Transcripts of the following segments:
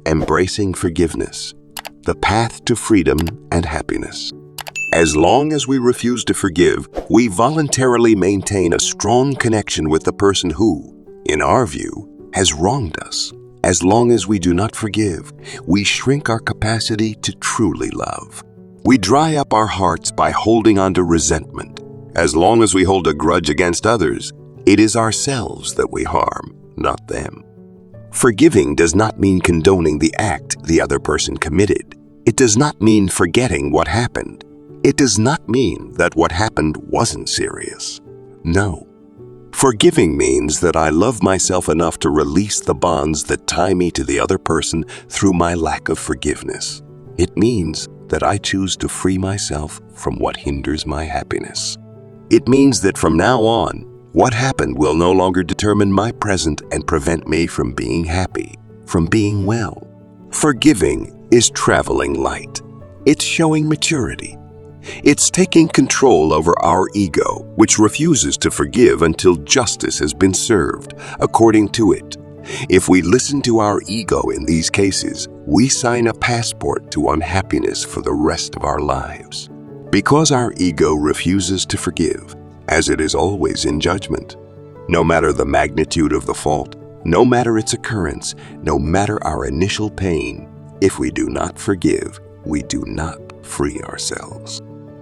Embracing forgiveness, the path to freedom and happiness. As long as we refuse to forgive, we voluntarily maintain a strong connection with the person who, in our view, has wronged us. As long as we do not forgive, we shrink our capacity to truly love. We dry up our hearts by holding on to resentment. As long as we hold a grudge against others, it is ourselves that we harm, not them. Forgiving does not mean condoning the act the other person committed. It does not mean forgetting what happened. It does not mean that what happened wasn't serious. No. Forgiving means that I love myself enough to release the bonds that tie me to the other person through my lack of forgiveness. It means that I choose to free myself from what hinders my happiness. It means that from now on, what happened will no longer determine my present and prevent me from being happy, from being well. Forgiving is traveling light. It's showing maturity. It's taking control over our ego, which refuses to forgive until justice has been served, according to it. If we listen to our ego in these cases, we sign a passport to unhappiness for the rest of our lives. Because our ego refuses to forgive, as it is always in judgment, no matter the magnitude of the fault, no matter its occurrence, no matter our initial pain, if we do not forgive, we do not free ourselves.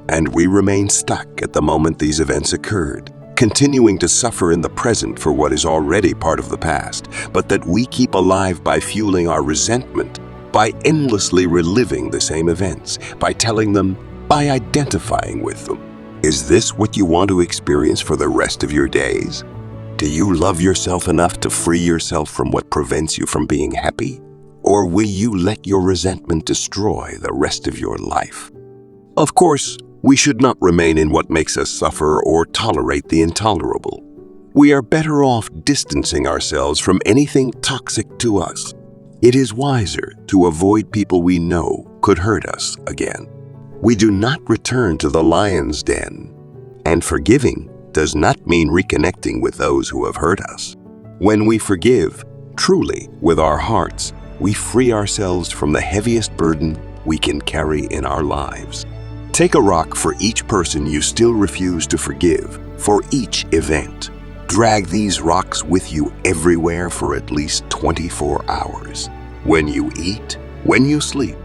And we remain stuck at the moment these events occurred, continuing to suffer in the present for what is already part of the past, but that we keep alive by fueling our resentment, by endlessly reliving the same events, by telling them, by identifying with them. Is this what you want to experience for the rest of your days? Do you love yourself enough to free yourself from what prevents you from being happy? Or will you let your resentment destroy the rest of your life? Of course, we should not remain in what makes us suffer or tolerate the intolerable. We are better off distancing ourselves from anything toxic to us. It is wiser to avoid people we know could hurt us again. We do not return to the lion's den. And forgiving does not mean reconnecting with those who have hurt us. When we forgive, truly with our hearts, we free ourselves from the heaviest burden we can carry in our lives. Take a rock for each person you still refuse to forgive, for each event. Drag these rocks with you everywhere for at least 24 hours. When you eat, when you sleep,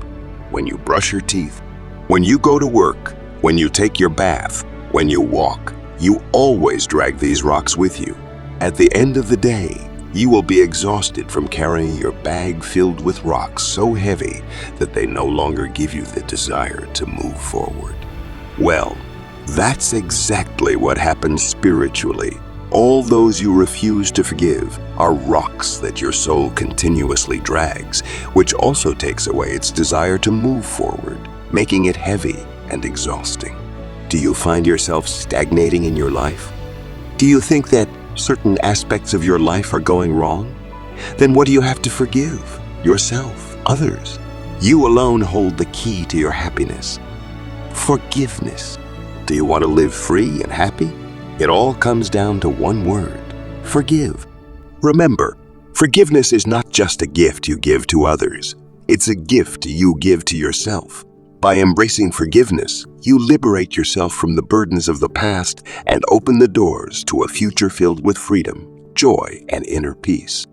when you brush your teeth, when you go to work, when you take your bath, when you walk, you always drag these rocks with you. At the end of the day, you will be exhausted from carrying your bag filled with rocks so heavy that they no longer give you the desire to move forward. Well, that's exactly what happens spiritually. All those you refuse to forgive are rocks that your soul continuously drags, which also takes away its desire to move forward, making it heavy and exhausting. Do you find yourself stagnating in your life? Do you think that certain aspects of your life are going wrong? Then what do you have to forgive? Yourself, others. You alone hold the key to your happiness. Forgiveness. Do you want to live free and happy? It all comes down to one word: forgive. Remember, forgiveness is not just a gift you give to others. It's a gift you give to yourself. By embracing forgiveness, you liberate yourself from the burdens of the past and open the doors to a future filled with freedom, joy, and inner peace.